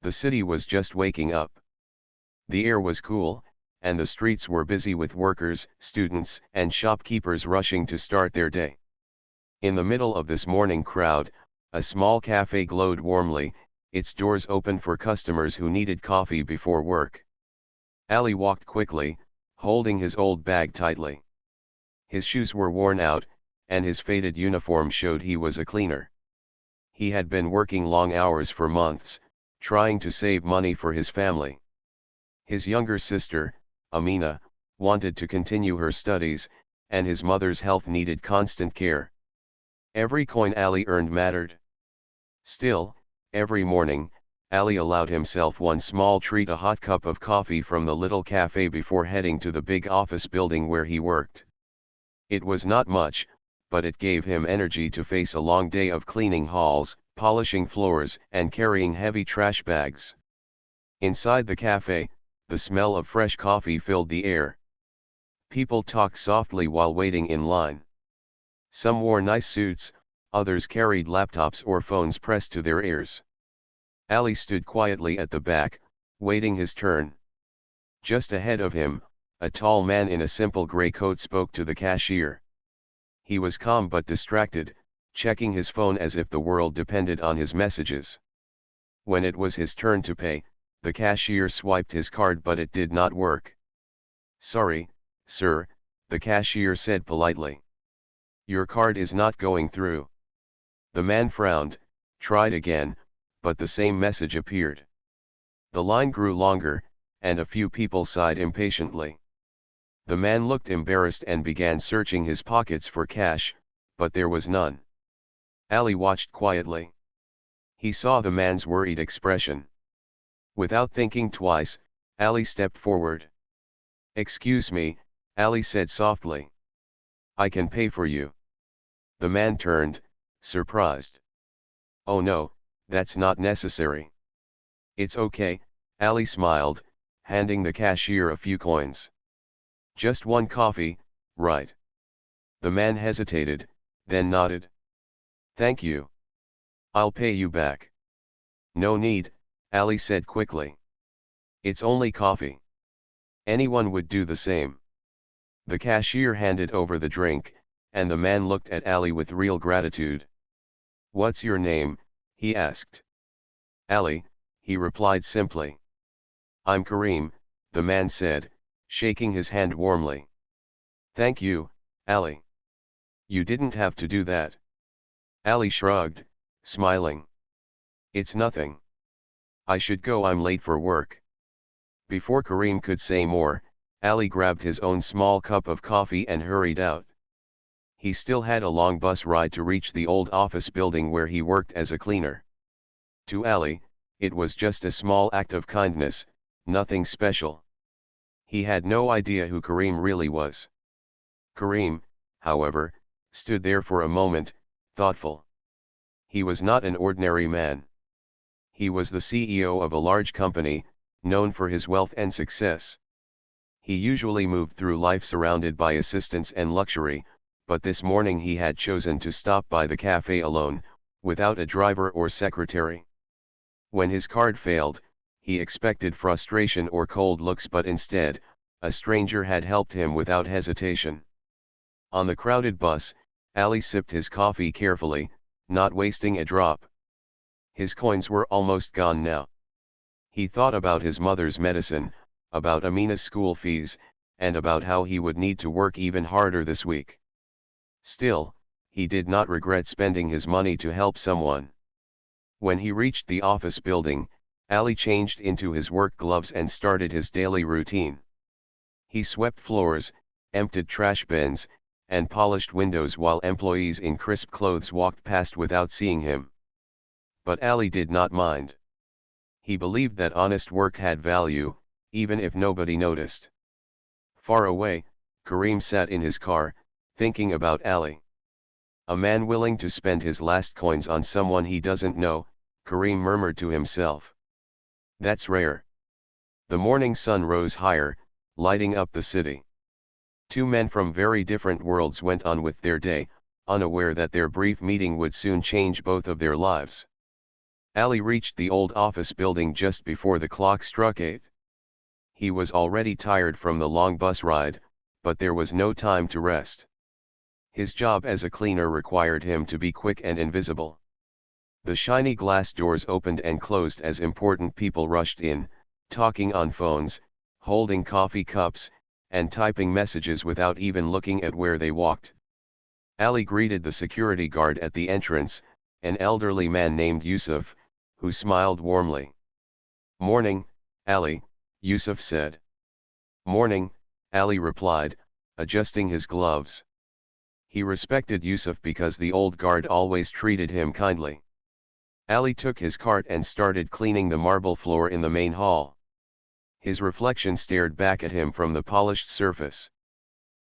The city was just waking up. The air was cool, and the streets were busy with workers, students, and shopkeepers rushing to start their day. In the middle of this morning crowd, a small cafe glowed warmly, its doors open for customers who needed coffee before work. Ali walked quickly, holding his old bag tightly. His shoes were worn out, and his faded uniform showed he was a cleaner. He had been working long hours for months, trying to save money for his family. His younger sister, Amina, wanted to continue her studies, and his mother's health needed constant care. Every coin Ali earned mattered. Still, every morning, Ali allowed himself one small treat, a hot cup of coffee from the little cafe before heading to the big office building where he worked. It was not much, but it gave him energy to face a long day of cleaning halls, polishing floors, and carrying heavy trash bags. Inside the cafe, the smell of fresh coffee filled the air. People talked softly while waiting in line. Some wore nice suits, others carried laptops or phones pressed to their ears. Ali stood quietly at the back, waiting his turn. Just ahead of him, a tall man in a simple gray coat spoke to the cashier. He was calm but distracted, checking his phone as if the world depended on his messages. When it was his turn to pay, the cashier swiped his card but it did not work. "Sorry, sir," the cashier said politely. "Your card is not going through." The man frowned, tried again, but the same message appeared. The line grew longer, and a few people sighed impatiently. The man looked embarrassed and began searching his pockets for cash, but there was none. Ali watched quietly. He saw the man's worried expression. Without thinking twice, Ali stepped forward. "Excuse me," Ali said softly. "I can pay for you." The man turned, surprised. "Oh no, that's not necessary." "It's okay," Ali smiled, handing the cashier a few coins. "Just one coffee, right?" The man hesitated, then nodded. "Thank you. I'll pay you back." "No need," Ali said quickly. "It's only coffee. Anyone would do the same." The cashier handed over the drink, and the man looked at Ali with real gratitude. "What's your name?" he asked. "Ali," he replied simply. "I'm Kareem," the man said, shaking his hand warmly. "Thank you, Ali. You didn't have to do that." Ali shrugged, smiling. "It's nothing. I should go, I'm late for work." Before Kareem could say more, Ali grabbed his own small cup of coffee and hurried out. He still had a long bus ride to reach the old office building where he worked as a cleaner. To Ali, it was just a small act of kindness, nothing special. He had no idea who Kareem really was. Kareem, however, stood there for a moment, thoughtful. He was not an ordinary man. He was the CEO of a large company, known for his wealth and success. He usually moved through life surrounded by assistants and luxury, but this morning he had chosen to stop by the cafe alone, without a driver or secretary. When his card failed, he expected frustration or cold looks, but instead, a stranger had helped him without hesitation. On the crowded bus, Ali sipped his coffee carefully, not wasting a drop. His coins were almost gone now. He thought about his mother's medicine, about Amina's school fees, and about how he would need to work even harder this week. Still, he did not regret spending his money to help someone. When he reached the office building, Ali changed into his work gloves and started his daily routine. He swept floors, emptied trash bins, and polished windows while employees in crisp clothes walked past without seeing him. But Ali did not mind. He believed that honest work had value, even if nobody noticed. Far away, Kareem sat in his car, thinking about Ali. "A man willing to spend his last coins on someone he doesn't know," Kareem murmured to himself. "That's rare." The morning sun rose higher, lighting up the city. Two men from very different worlds went on with their day, unaware that their brief meeting would soon change both of their lives. Ali reached the old office building just before the clock struck 8. He was already tired from the long bus ride, but there was no time to rest. His job as a cleaner required him to be quick and invisible. The shiny glass doors opened and closed as important people rushed in, talking on phones, holding coffee cups, and typing messages without even looking at where they walked. Ali greeted the security guard at the entrance, an elderly man named Yusuf, who smiled warmly. "Morning, Ali," Yusuf said. "Morning," Ali replied, adjusting his gloves. He respected Yusuf because the old guard always treated him kindly. Ali took his cart and started cleaning the marble floor in the main hall. His reflection stared back at him from the polished surface.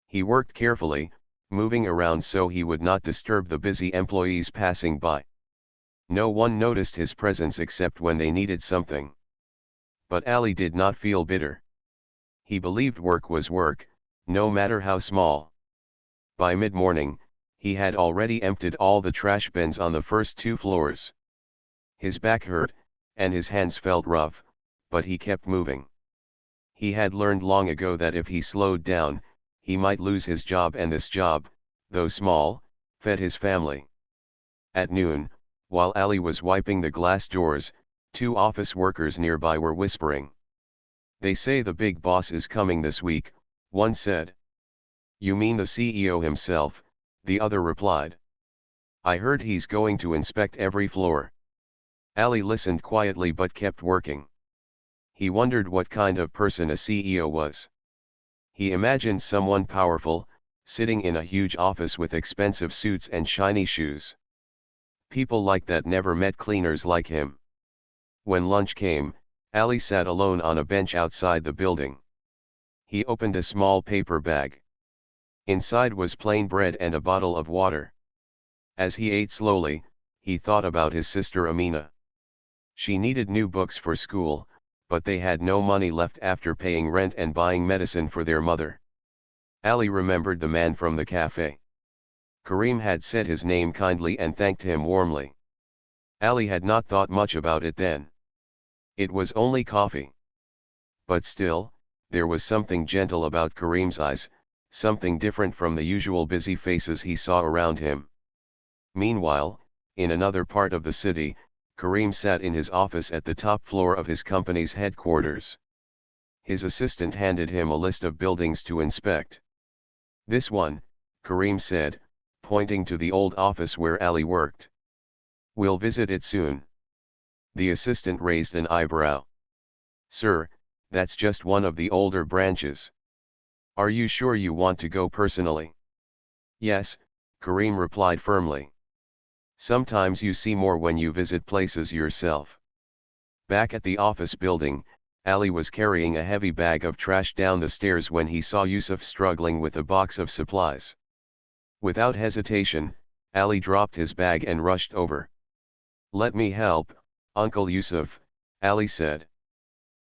He worked carefully, moving around so he would not disturb the busy employees passing by. No one noticed his presence except when they needed something. But Ali did not feel bitter. He believed work was work, no matter how small. By mid-morning, he had already emptied all the trash bins on the first 2 floors. His back hurt, and his hands felt rough, but he kept moving. He had learned long ago that if he slowed down, he might lose his job, and this job, though small, fed his family. At noon, while Ali was wiping the glass doors, 2 office workers nearby were whispering. "They say the big boss is coming this week," one said. "You mean the CEO himself," the other replied. "I heard he's going to inspect every floor." Ali listened quietly but kept working. He wondered what kind of person a CEO was. He imagined someone powerful, sitting in a huge office with expensive suits and shiny shoes. People like that never met cleaners like him. When lunch came, Ali sat alone on a bench outside the building. He opened a small paper bag. Inside was plain bread and a bottle of water. As he ate slowly, he thought about his sister Amina. She needed new books for school, but they had no money left after paying rent and buying medicine for their mother. Ali remembered the man from the cafe. Karim had said his name kindly and thanked him warmly. Ali had not thought much about it then. It was only coffee. But still, there was something gentle about Karim's eyes, something different from the usual busy faces he saw around him. Meanwhile, in another part of the city, Karim sat in his office at the top floor of his company's headquarters. His assistant handed him a list of buildings to inspect. "This one," Karim said, pointing to the old office where Ali worked. "We'll visit it soon." The assistant raised an eyebrow. "Sir, that's just one of the older branches. Are you sure you want to go personally?" "Yes," Karim replied firmly. "Sometimes you see more when you visit places yourself." Back at the office building, Ali was carrying a heavy bag of trash down the stairs when he saw Yusuf struggling with a box of supplies. Without hesitation, Ali dropped his bag and rushed over. "Let me help, Uncle Yusuf," Ali said.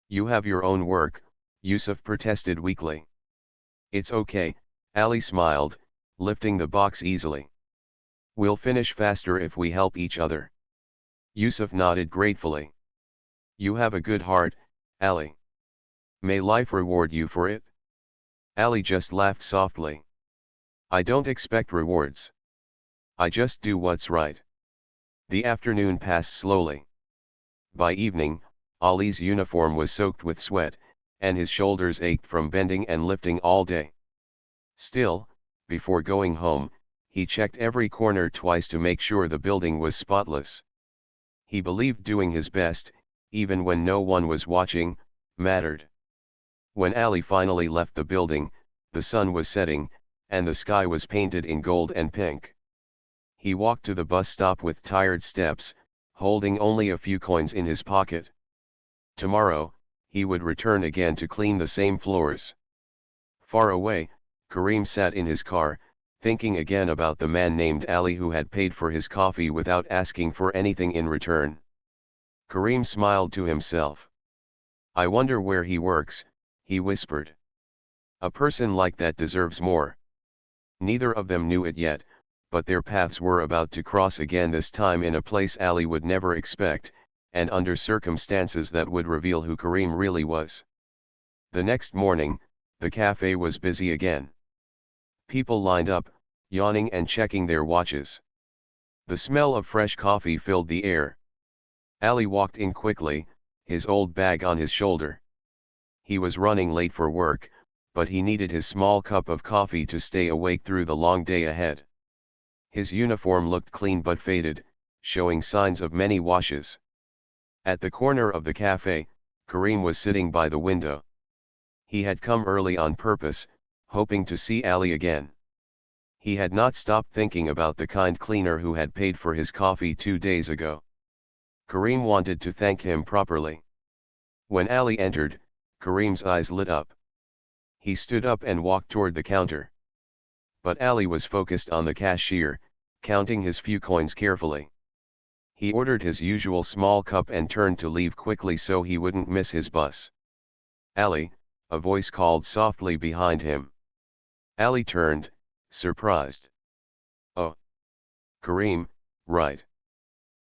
"You have your own work," Yusuf protested weakly. "It's okay," Ali smiled, lifting the box easily. "We'll finish faster if we help each other." Yusuf nodded gratefully. "You have a good heart, Ali. May life reward you for it." Ali just laughed softly. "I don't expect rewards. I just do what's right." The afternoon passed slowly. By evening, Ali's uniform was soaked with sweat, and his shoulders ached from bending and lifting all day. Still, before going home, he checked every corner twice to make sure the building was spotless. He believed doing his best, even when no one was watching, mattered. When Ali finally left the building, the sun was setting, and the sky was painted in gold and pink. He walked to the bus stop with tired steps, holding only a few coins in his pocket. Tomorrow, he would return again to clean the same floors. Far away, Karim sat in his car, thinking again about the man named Ali who had paid for his coffee without asking for anything in return. Karim smiled to himself. "I wonder where he works," he whispered. "A person like that deserves more." Neither of them knew it yet, but their paths were about to cross again, this time in a place Ali would never expect, and under circumstances that would reveal who Kareem really was. The next morning, the cafe was busy again. People lined up, yawning and checking their watches. The smell of fresh coffee filled the air. Ali walked in quickly, his old bag on his shoulder. He was running late for work, but he needed his small cup of coffee to stay awake through the long day ahead. His uniform looked clean but faded, showing signs of many washes. At the corner of the cafe, Kareem was sitting by the window. He had come early on purpose, hoping to see Ali again. He had not stopped thinking about the kind cleaner who had paid for his coffee 2 days ago. Kareem wanted to thank him properly. When Ali entered, Kareem's eyes lit up. He stood up and walked toward the counter. But Ali was focused on the cashier, counting his few coins carefully. He ordered his usual small cup and turned to leave quickly so he wouldn't miss his bus. Ali, a voice called softly behind him. Ali turned, surprised. Oh. Kareem, right.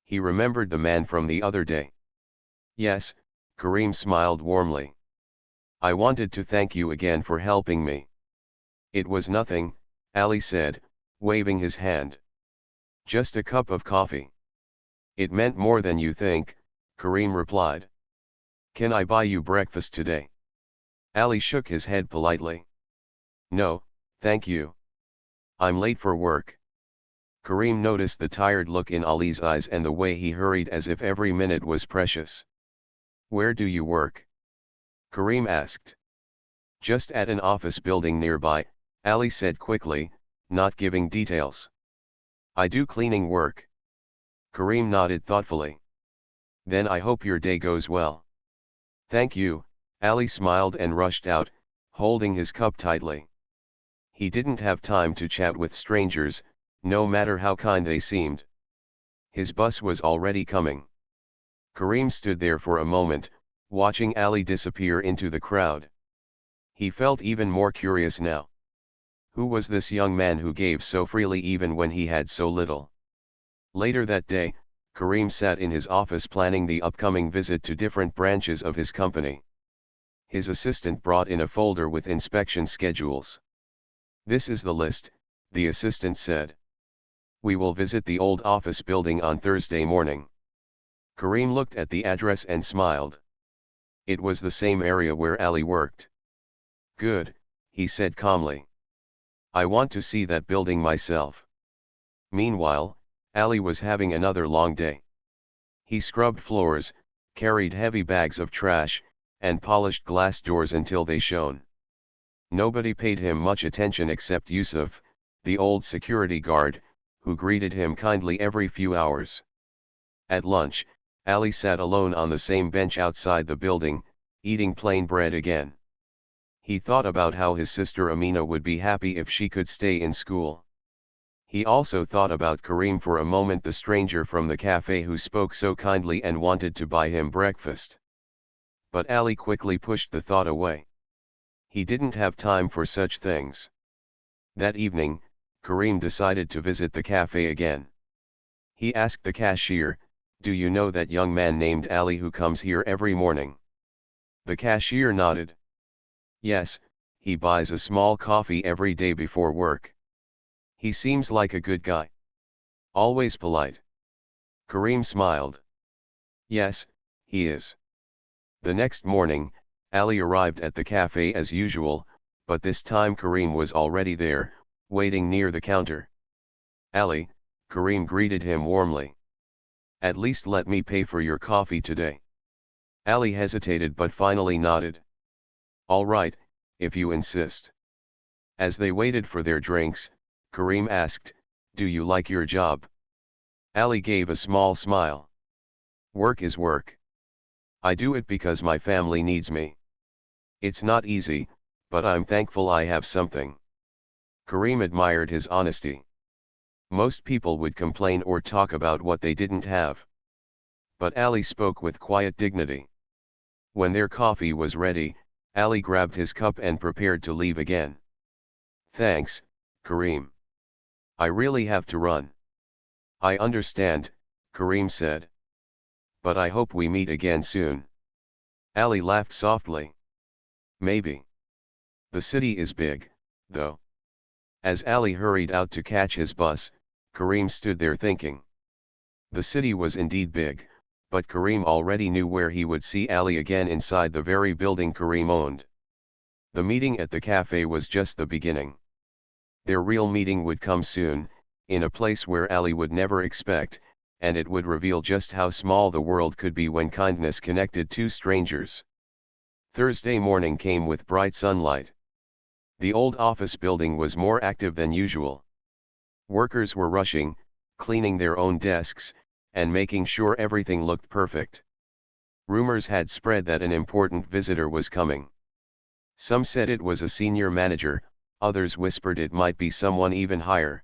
He remembered the man from the other day. Yes, Kareem smiled warmly. I wanted to thank you again for helping me. It was nothing, Ali said, waving his hand. Just a cup of coffee. It meant more than you think, Kareem replied. Can I buy you breakfast today? Ali shook his head politely. No, thank you. I'm late for work. Kareem noticed the tired look in Ali's eyes and the way he hurried as if every minute was precious. Where do you work? Kareem asked. Just at an office building nearby, Ali said quickly, not giving details. I do cleaning work. Kareem nodded thoughtfully. Then I hope your day goes well. Thank you, Ali smiled and rushed out, holding his cup tightly. He didn't have time to chat with strangers, no matter how kind they seemed. His bus was already coming. Kareem stood there for a moment, watching Ali disappear into the crowd. He felt even more curious now. Who was this young man who gave so freely even when he had so little? Later that day, Kareem sat in his office planning the upcoming visit to different branches of his company. His assistant brought in a folder with inspection schedules. This is the list, the assistant said. We will visit the old office building on Thursday morning. Kareem looked at the address and smiled. It was the same area where Ali worked. Good, he said calmly. I want to see that building myself. Meanwhile, Ali was having another long day. He scrubbed floors, carried heavy bags of trash, and polished glass doors until they shone. Nobody paid him much attention except Yusuf, the old security guard, who greeted him kindly every few hours. At lunch, Ali sat alone on the same bench outside the building, eating plain bread again. He thought about how his sister Amina would be happy if she could stay in school. He also thought about Kareem for a moment, the stranger from the cafe who spoke so kindly and wanted to buy him breakfast. But Ali quickly pushed the thought away. He didn't have time for such things. That evening, Kareem decided to visit the cafe again. He asked the cashier, do you know that young man named Ali who comes here every morning? The cashier nodded. Yes, he buys a small coffee every day before work. He seems like a good guy. Always polite. Kareem smiled. Yes, he is. The next morning, Ali arrived at the cafe as usual, but this time Kareem was already there, waiting near the counter. Ali, Kareem greeted him warmly. At least let me pay for your coffee today. Ali hesitated but finally nodded. All right, if you insist. As they waited for their drinks, Kareem asked, do you like your job? Ali gave a small smile. Work is work. I do it because my family needs me. It's not easy, but I'm thankful I have something. Kareem admired his honesty. Most people would complain or talk about what they didn't have. But Ali spoke with quiet dignity. When their coffee was ready, Ali grabbed his cup and prepared to leave again. Thanks, Kareem. I really have to run. I understand, Kareem said. but I hope we meet again soon. Ali laughed softly. Maybe. The city is big, though. As Ali hurried out to catch his bus, Kareem stood there thinking. The city was indeed big, but Kareem already knew where he would see Ali again inside the very building Kareem owned. The meeting at the cafe was just the beginning. Their real meeting would come soon, in a place where Ali would never expect, and it would reveal just how small the world could be when kindness connected two strangers. Thursday morning came with bright sunlight. The old office building was more active than usual. Workers were rushing, cleaning their own desks, and making sure everything looked perfect. Rumors had spread that an important visitor was coming. Some said it was a senior manager, others whispered it might be someone even higher.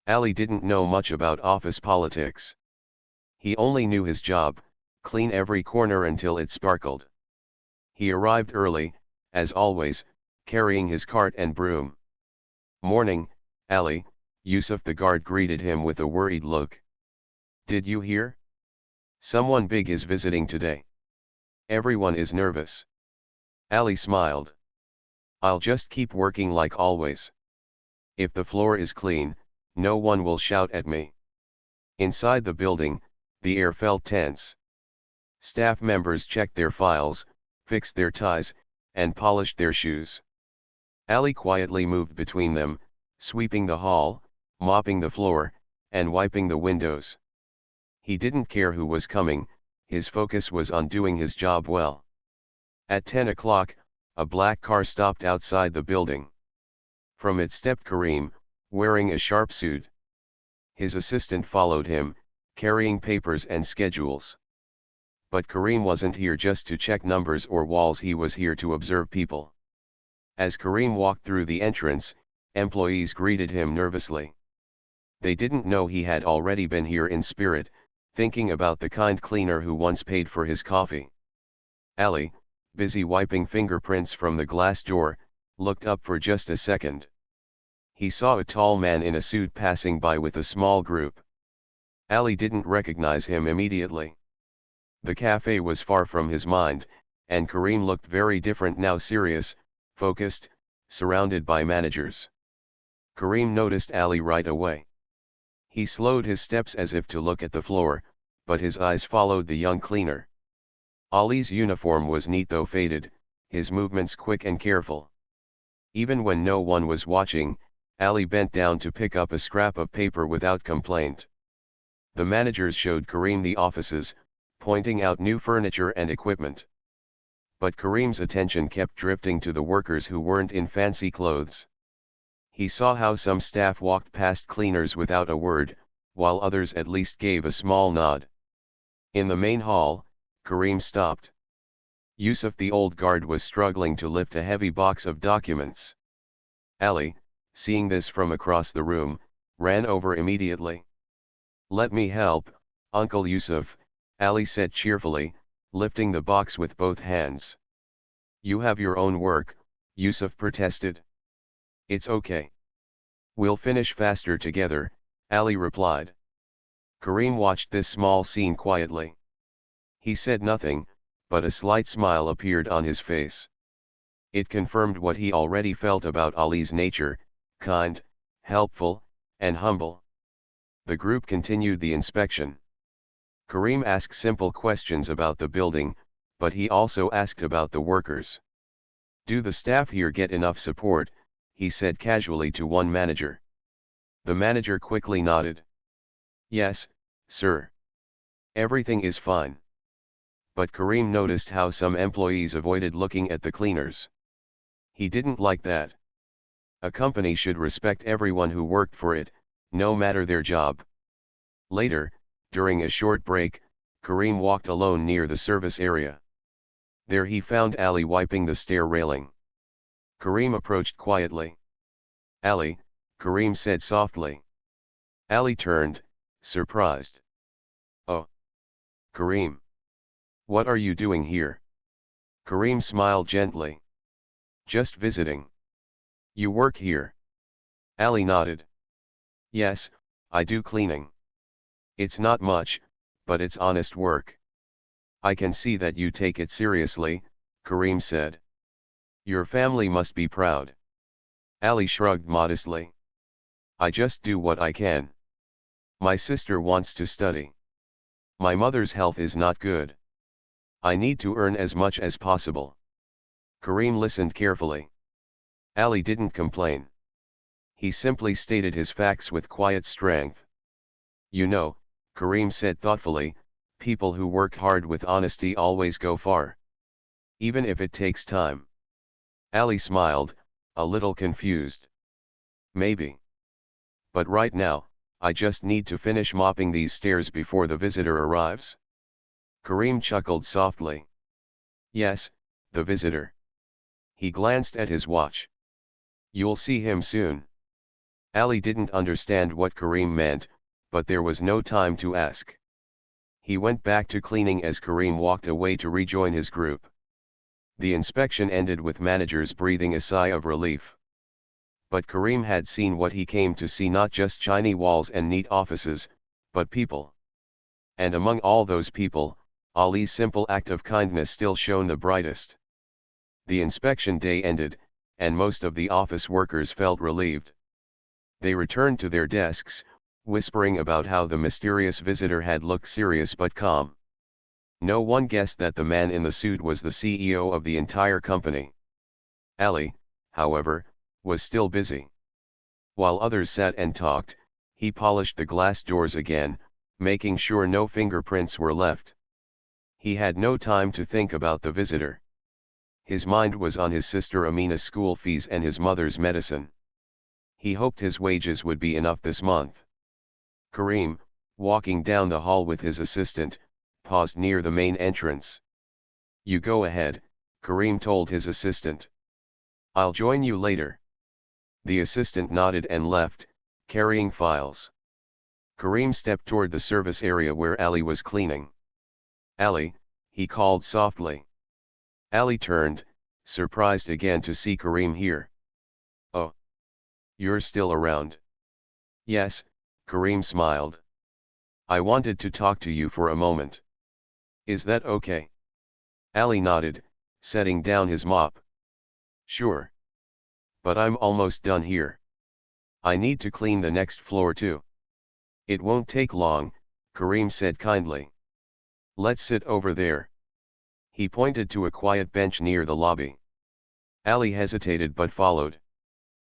Ali didn't know much about office politics. He only knew his job: clean every corner until it sparkled. He arrived early, as always, carrying his cart and broom. "Morning, Ali," Yusuf the guard greeted him with a worried look. "Did you hear? Someone big is visiting today. Everyone is nervous." Ali smiled. "I'll just keep working like always. If the floor is clean, no one will shout at me." Inside the building, the air felt tense. Staff members checked their files, fixed their ties, and polished their shoes. Ali quietly moved between them, sweeping the hall, mopping the floor, and wiping the windows. He didn't care who was coming, his focus was on doing his job well. At 10 o'clock, a black car stopped outside the building. From it stepped Kareem, wearing a sharp suit. His assistant followed him, carrying papers and schedules. But Kareem wasn't here just to check numbers or walls, he was here to observe people. As Kareem walked through the entrance, employees greeted him nervously. They didn't know he had already been here in spirit, thinking about the kind cleaner who once paid for his coffee. Ali, busy wiping fingerprints from the glass door, looked up for just a second. He saw a tall man in a suit passing by with a small group. Ali didn't recognize him immediately. The cafe was far from his mind, and Kareem looked very different now: serious, focused, surrounded by managers. Kareem noticed Ali right away. He slowed his steps as if to look at the floor, but his eyes followed the young cleaner. Ali's uniform was neat though faded, his movements quick and careful. Even when no one was watching, Ali bent down to pick up a scrap of paper without complaint. The managers showed Kareem the offices, pointing out new furniture and equipment. But Kareem's attention kept drifting to the workers who weren't in fancy clothes. He saw how some staff walked past cleaners without a word, while others at least gave a small nod. In the main hall, Kareem stopped. Yusuf the old guard was struggling to lift a heavy box of documents. Ali, seeing this from across the room, ran over immediately. "Let me help, Uncle Yusuf," Ali said cheerfully, lifting the box with both hands. "You have your own work," Yusuf protested. "It's okay. We'll finish faster together," Ali replied. Kareem watched this small scene quietly. He said nothing, but a slight smile appeared on his face. It confirmed what he already felt about Ali's nature: kind, helpful, and humble. The group continued the inspection. Kareem asked simple questions about the building, but he also asked about the workers. "Do the staff here get enough support?" he said casually to one manager. The manager quickly nodded. "Yes, sir. Everything is fine." But Kareem noticed how some employees avoided looking at the cleaners. He didn't like that. A company should respect everyone who worked for it, no matter their job. Later, during a short break, Kareem walked alone near the service area. There he found Ali wiping the stair railing. Kareem approached quietly. "Ali," Kareem said softly. Ali turned, surprised. "Oh. Kareem. What are you doing here?" Kareem smiled gently. "Just visiting." "You work here?" Ali nodded. "Yes, I do cleaning. It's not much, but it's honest work." I can see that you take it seriously, Kareem said. Your family must be proud. Ali shrugged modestly. I just do what I can. My sister wants to study. My mother's health is not good. I need to earn as much as possible. Kareem listened carefully. Ali didn't complain. He simply stated his facts with quiet strength. You know, Kareem said thoughtfully, people who work hard with honesty always go far. Even if it takes time. Ali smiled, a little confused. Maybe. But right now, I just need to finish mopping these stairs before the visitor arrives. Kareem chuckled softly. Yes, the visitor. He glanced at his watch. You'll see him soon. Ali didn't understand what Kareem meant, but there was no time to ask. He went back to cleaning as Kareem walked away to rejoin his group. The inspection ended with managers breathing a sigh of relief. But Kareem had seen what he came to see, not just shiny walls and neat offices, but people. And among all those people, Ali's simple act of kindness still shone the brightest. The inspection day ended, and most of the office workers felt relieved. They returned to their desks, whispering about how the mysterious visitor had looked serious but calm. No one guessed that the man in the suit was the CEO of the entire company. Ali, however, was still busy. While others sat and talked, he polished the glass doors again, making sure no fingerprints were left. He had no time to think about the visitor. His mind was on his sister Amina's school fees and his mother's medicine. He hoped his wages would be enough this month. Kareem, walking down the hall with his assistant, paused near the main entrance. You go ahead, Kareem told his assistant. I'll join you later. The assistant nodded and left, carrying files. Kareem stepped toward the service area where Ali was cleaning. Ali, he called softly. Ali turned, surprised again to see Kareem here. Oh. You're still around? Yes, Kareem smiled. I wanted to talk to you for a moment. Is that okay? Ali nodded, setting down his mop. Sure. But I'm almost done here. I need to clean the next floor too. It won't take long, Kareem said kindly. Let's sit over there. He pointed to a quiet bench near the lobby. Ali hesitated but followed.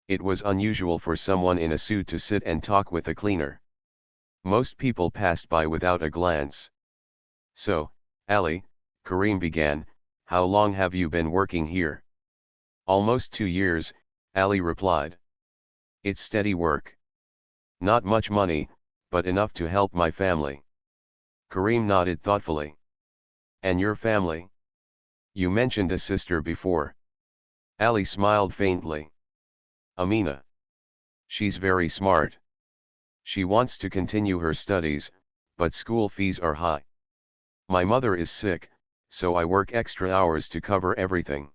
It was unusual for someone in a suit to sit and talk with a cleaner. Most people passed by without a glance. So, Ali, Kareem began, how long have you been working here? Almost 2 years, Ali replied. It's steady work. Not much money, but enough to help my family. Kareem nodded thoughtfully. And your family? You mentioned a sister before. Ali smiled faintly. Amina. She's very smart. She wants to continue her studies, but school fees are high. My mother is sick, so I work extra hours to cover everything.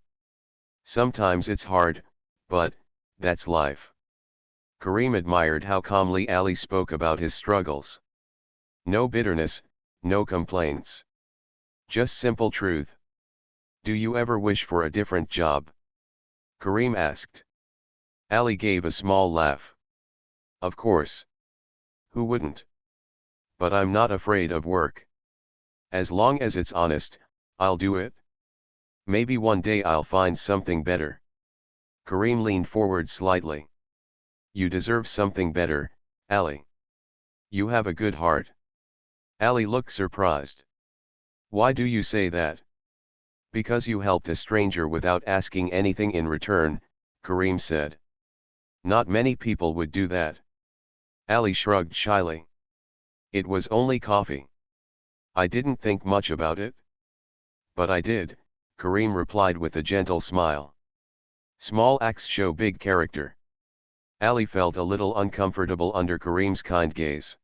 Sometimes it's hard, but that's life. Kareem admired how calmly Ali spoke about his struggles. No bitterness, no complaints. Just simple truth. Do you ever wish for a different job? Kareem asked. Ali gave a small laugh. Of course. Who wouldn't? But I'm not afraid of work. As long as it's honest, I'll do it. Maybe one day I'll find something better. Kareem leaned forward slightly. You deserve something better, Ali. You have a good heart. Ali looked surprised. Why do you say that? Because you helped a stranger without asking anything in return, Kareem said. Not many people would do that. Ali shrugged shyly. It was only coffee. I didn't think much about it. But I did, Kareem replied with a gentle smile. Small acts show big character. Ali felt a little uncomfortable under Kareem's kind gaze.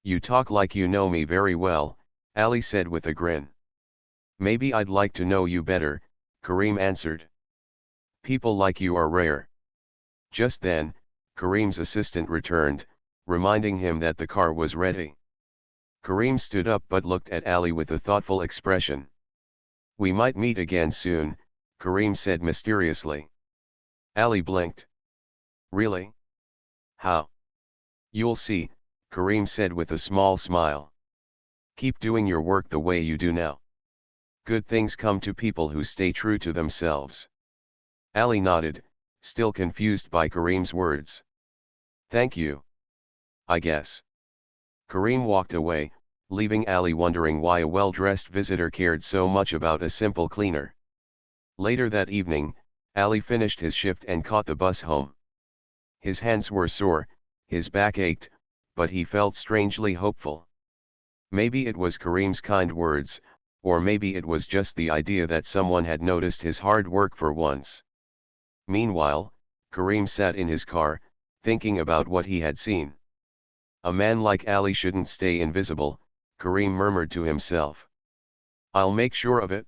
You talk like you know me very well, Ali said with a grin. Maybe I'd like to know you better, Kareem answered. People like you are rare. Just then, Kareem's assistant returned, reminding him that the car was ready. Kareem stood up but looked at Ali with a thoughtful expression. "We might meet again soon," Kareem said mysteriously. Ali blinked. "Really? How?" "You'll see," Kareem said with a small smile. "Keep doing your work the way you do now. Good things come to people who stay true to themselves." Ali nodded, still confused by Kareem's words. "Thank you. I guess." Kareem walked away, leaving Ali wondering why a well-dressed visitor cared so much about a simple cleaner. Later that evening, Ali finished his shift and caught the bus home. His hands were sore, his back ached, but he felt strangely hopeful. Maybe it was Kareem's kind words, or maybe it was just the idea that someone had noticed his hard work for once. Meanwhile, Kareem sat in his car, thinking about what he had seen. A man like Ali shouldn't stay invisible, Kareem murmured to himself. "I'll make sure of it."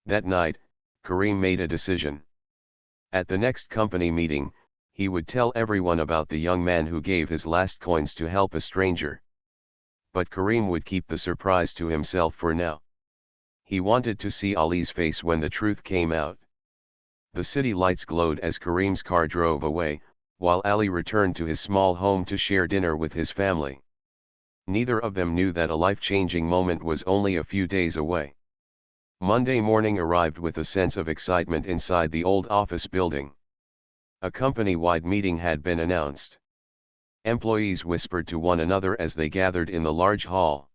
That night, Kareem made a decision. At the next company meeting, he would tell everyone about the young man who gave his last coins to help a stranger. But Kareem would keep the surprise to himself for now. He wanted to see Ali's face when the truth came out. The city lights glowed as Kareem's car drove away, while Ali returned to his small home to share dinner with his family. Neither of them knew that a life-changing moment was only a few days away. Monday morning arrived with a sense of excitement inside the old office building. A company-wide meeting had been announced. Employees whispered to one another as they gathered in the large hall.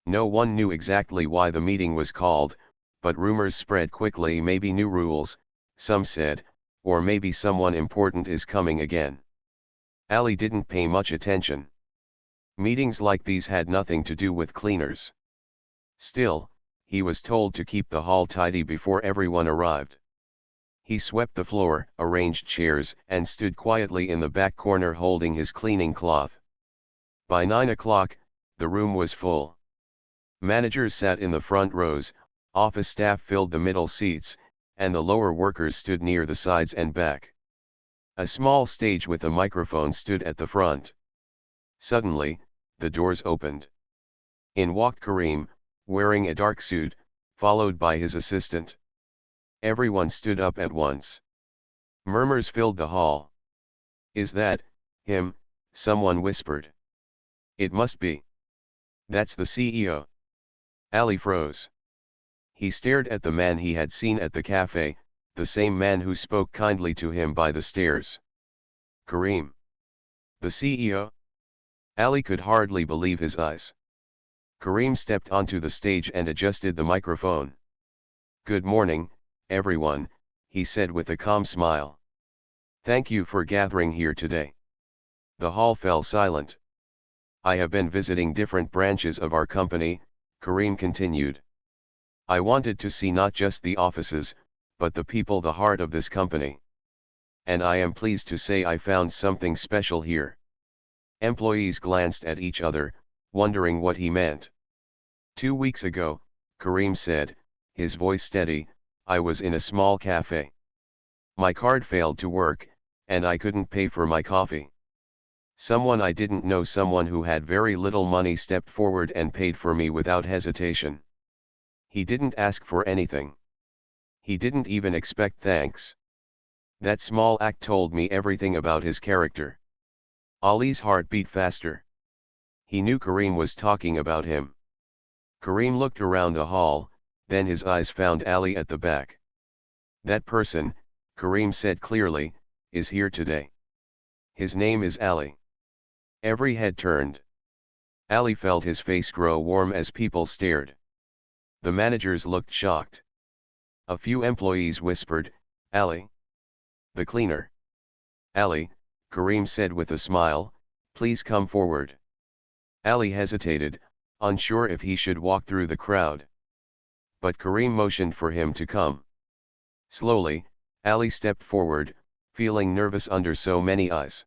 No one knew exactly why the meeting was called, but rumors spread quickly. Maybe new rules, some said, or maybe someone important is coming again. Ali didn't pay much attention. Meetings like these had nothing to do with cleaners. Still, he was told to keep the hall tidy before everyone arrived. He swept the floor, arranged chairs, and stood quietly in the back corner holding his cleaning cloth. By 9 o'clock, the room was full. Managers sat in the front rows, office staff filled the middle seats, and the lower workers stood near the sides and back. A small stage with a microphone stood at the front. Suddenly, the doors opened. In walked Kareem, wearing a dark suit, followed by his assistant. Everyone stood up at once. Murmurs filled the hall. "Is that him?" someone whispered. "It must be. That's the CEO." Ali froze. He stared at the man he had seen at the cafe, the same man who spoke kindly to him by the stairs. Kareem. The CEO? Ali could hardly believe his eyes. Kareem stepped onto the stage and adjusted the microphone. "Good morning, everyone," he said with a calm smile. "Thank you for gathering here today." The hall fell silent. "I have been visiting different branches of our company," Kareem continued. "I wanted to see not just the offices, but the people, the heart of this company. And I am pleased to say I found something special here." Employees glanced at each other, wondering what he meant. "2 weeks ago," Kareem said, his voice steady, "I was in a small cafe. My card failed to work, and I couldn't pay for my coffee. Someone I didn't know, someone who had very little money, stepped forward and paid for me without hesitation. He didn't ask for anything. He didn't even expect thanks. That small act told me everything about his character." Ali's heart beat faster. He knew Kareem was talking about him. Kareem looked around the hall, then his eyes found Ali at the back. "That person," Kareem said clearly, "is here today. His name is Ali." Every head turned. Ali felt his face grow warm as people stared. The managers looked shocked. A few employees whispered, "Ali? The cleaner?" "Ali," Kareem said with a smile, "please come forward." Ali hesitated, unsure if he should walk through the crowd. But Kareem motioned for him to come. Slowly, Ali stepped forward, feeling nervous under so many eyes.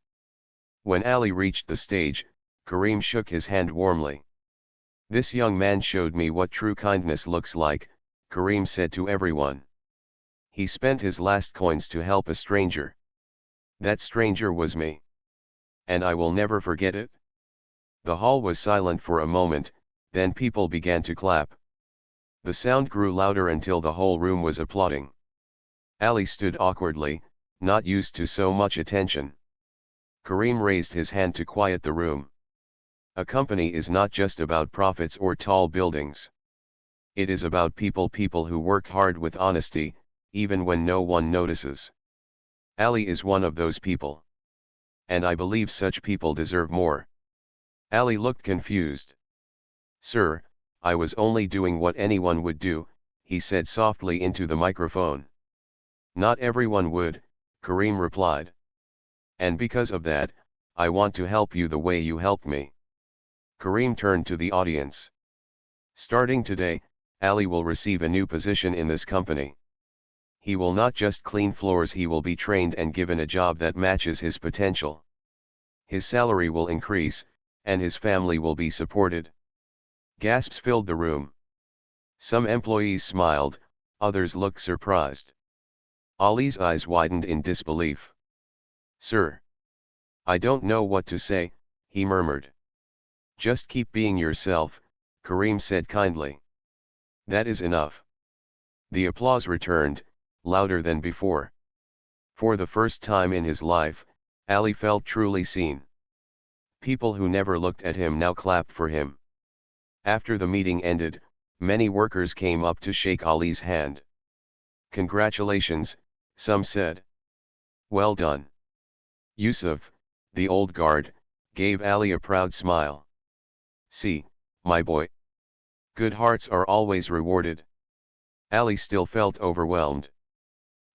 When Ali reached the stage, Kareem shook his hand warmly. "This young man showed me what true kindness looks like," Kareem said to everyone. "He spent his last coins to help a stranger. That stranger was me. And I will never forget it." The hall was silent for a moment, then people began to clap. The sound grew louder until the whole room was applauding. Ali stood awkwardly, not used to so much attention. Kareem raised his hand to quiet the room. A company is not just about profits or tall buildings. It is about people who work hard with honesty, even when no one notices. Ali is one of those people. And I believe such people deserve more. Ali looked confused. Sir, I was only doing what anyone would do, he said softly into the microphone. Not everyone would, Kareem replied. And because of that, I want to help you the way you helped me. Kareem turned to the audience. Starting today, Ali will receive a new position in this company. He will not just clean floors, he will be trained and given a job that matches his potential. His salary will increase, and his family will be supported. Gasps filled the room. Some employees smiled, others looked surprised. Ali's eyes widened in disbelief. Sir. I don't know what to say, he murmured. Just keep being yourself, Kareem said kindly. That is enough. The applause returned, louder than before. For the first time in his life, Ali felt truly seen. People who never looked at him now clapped for him. After the meeting ended, many workers came up to shake Ali's hand. Congratulations, some said. Well done. Yusuf, the old guard, gave Ali a proud smile. See, my boy. Good hearts are always rewarded. Ali still felt overwhelmed.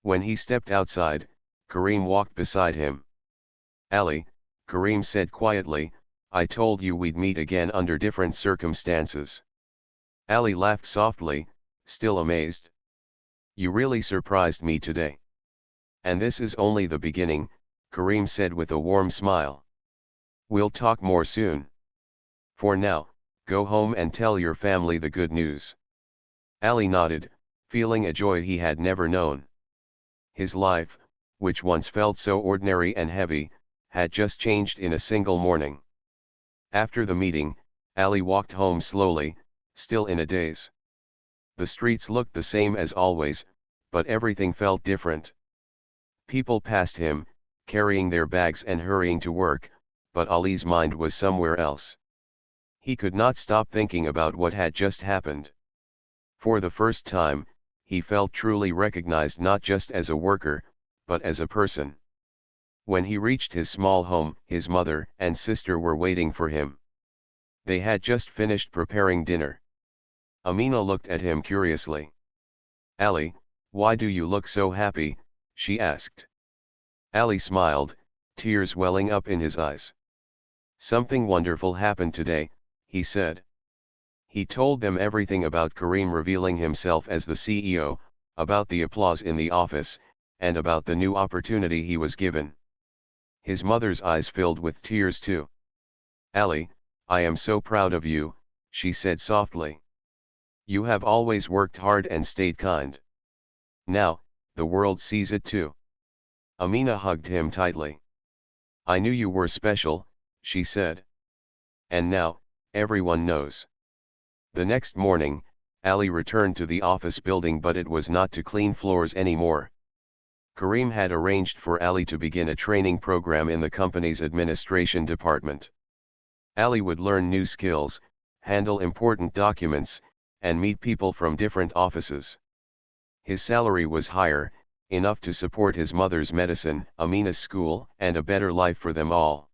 When he stepped outside, Kareem walked beside him. Ali, Kareem said quietly, I told you we'd meet again under different circumstances. Ali laughed softly, still amazed. You really surprised me today. And this is only the beginning, Kareem said with a warm smile. We'll talk more soon. For now, go home and tell your family the good news. Ali nodded, feeling a joy he had never known. His life, which once felt so ordinary and heavy, had just changed in a single morning. After the meeting, Ali walked home slowly, still in a daze. The streets looked the same as always, but everything felt different. People passed him, carrying their bags and hurrying to work, but Ali's mind was somewhere else. He could not stop thinking about what had just happened. For the first time, he felt truly recognized not just as a worker, but as a person. When he reached his small home, his mother and sister were waiting for him. They had just finished preparing dinner. Amina looked at him curiously. Ali, why do you look so happy? She asked. Ali smiled, tears welling up in his eyes. Something wonderful happened today, he said. He told them everything about Kareem revealing himself as the CEO, about the applause in the office, and about the new opportunity he was given. His mother's eyes filled with tears too. Ali, I am so proud of you, she said softly. You have always worked hard and stayed kind. Now, the world sees it too. Amina hugged him tightly. I knew you were special, she said. And now, everyone knows. The next morning, Ali returned to the office building, but it was not to clean floors anymore. Kareem had arranged for Ali to begin a training program in the company's administration department. Ali would learn new skills, handle important documents, and meet people from different offices. His salary was higher, enough to support his mother's medicine, Amina's school, and a better life for them all.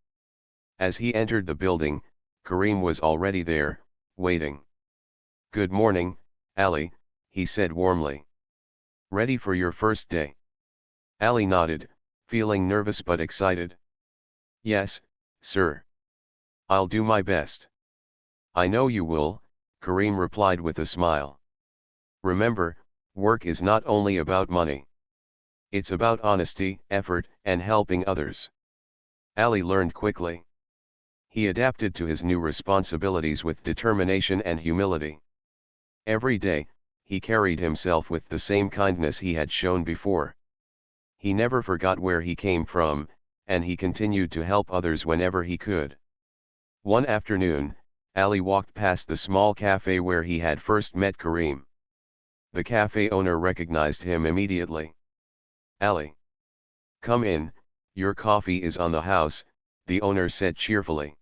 As he entered the building, Kareem was already there, waiting. Good morning, Ali, he said warmly. Ready for your first day? Ali nodded, feeling nervous but excited. Yes, sir. I'll do my best. I know you will, Kareem replied with a smile. Remember, work is not only about money. It's about honesty, effort, and helping others. Ali learned quickly. He adapted to his new responsibilities with determination and humility. Every day, he carried himself with the same kindness he had shown before. He never forgot where he came from, and he continued to help others whenever he could. One afternoon, Ali walked past the small cafe where he had first met Kareem. The cafe owner recognized him immediately. Ali. Come in, your coffee is on the house, the owner said cheerfully.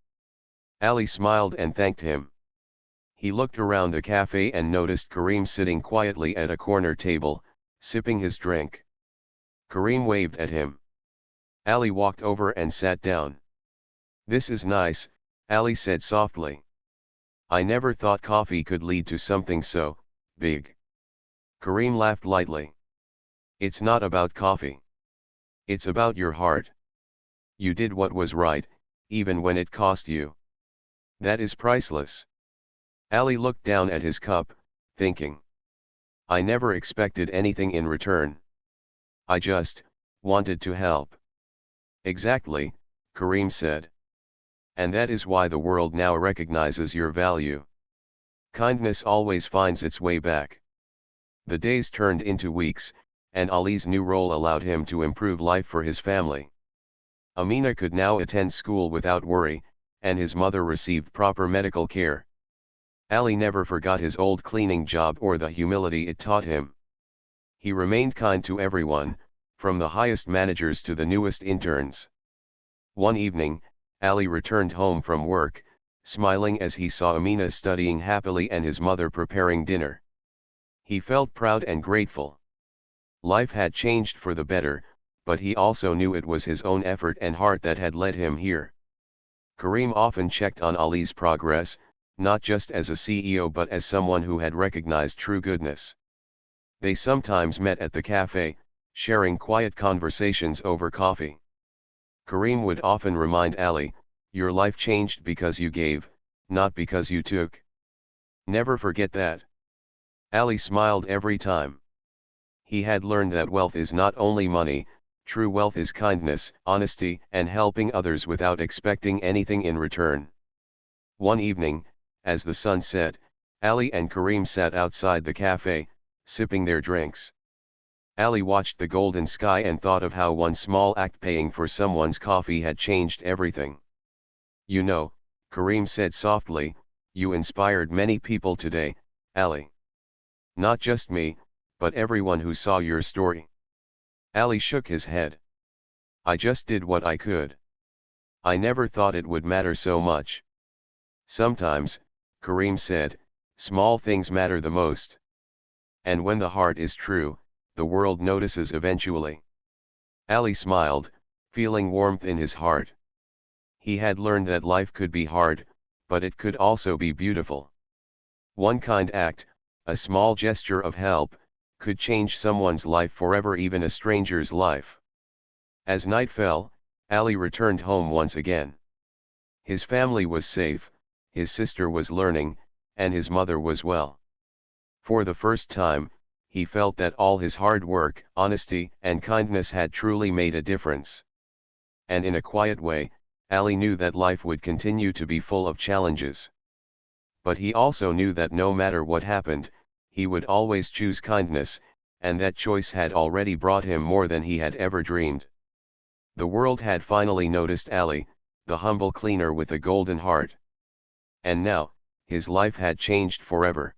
Ali smiled and thanked him. He looked around the cafe and noticed Kareem sitting quietly at a corner table, sipping his drink. Kareem waved at him. Ali walked over and sat down. This is nice, Ali said softly. I never thought coffee could lead to something so big. Kareem laughed lightly. It's not about coffee. It's about your heart. You did what was right, even when it cost you. That is priceless. Ali looked down at his cup, thinking. I never expected anything in return. I just wanted to help. Exactly, Kareem said. And that is why the world now recognizes your value. Kindness always finds its way back. The days turned into weeks, and Ali's new role allowed him to improve life for his family. Amina could now attend school without worry, and his mother received proper medical care. Ali never forgot his old cleaning job or the humility it taught him. He remained kind to everyone, from the highest managers to the newest interns. One evening, Ali returned home from work, smiling as he saw Amina studying happily and his mother preparing dinner. He felt proud and grateful. Life had changed for the better, but he also knew it was his own effort and heart that had led him here. Kareem often checked on Ali's progress, not just as a CEO but as someone who had recognized true goodness. They sometimes met at the cafe, sharing quiet conversations over coffee. Kareem would often remind Ali, your life changed because you gave, not because you took. Never forget that. Ali smiled every time. He had learned that wealth is not only money, true wealth is kindness, honesty, and helping others without expecting anything in return. One evening, as the sun set, Ali and Kareem sat outside the cafe, sipping their drinks. Ali watched the golden sky and thought of how one small act, paying for someone's coffee, had changed everything. You know, Kareem said softly, you inspired many people today, Ali. Not just me, but everyone who saw your story. Ali shook his head. I just did what I could. I never thought it would matter so much. Sometimes, Kareem said, small things matter the most. And when the heart is true, the world notices eventually. Ali smiled, feeling warmth in his heart. He had learned that life could be hard, but it could also be beautiful. One kind act, a small gesture of help, could change someone's life forever, even a stranger's life. As night fell, Ali returned home once again. His family was safe, his sister was learning, and his mother was well. For the first time, he felt that all his hard work, honesty, and kindness had truly made a difference. And in a quiet way, Ali knew that life would continue to be full of challenges. But he also knew that no matter what happened, he would always choose kindness, and that choice had already brought him more than he had ever dreamed. The world had finally noticed Ali, the humble cleaner with a golden heart. And now, his life had changed forever.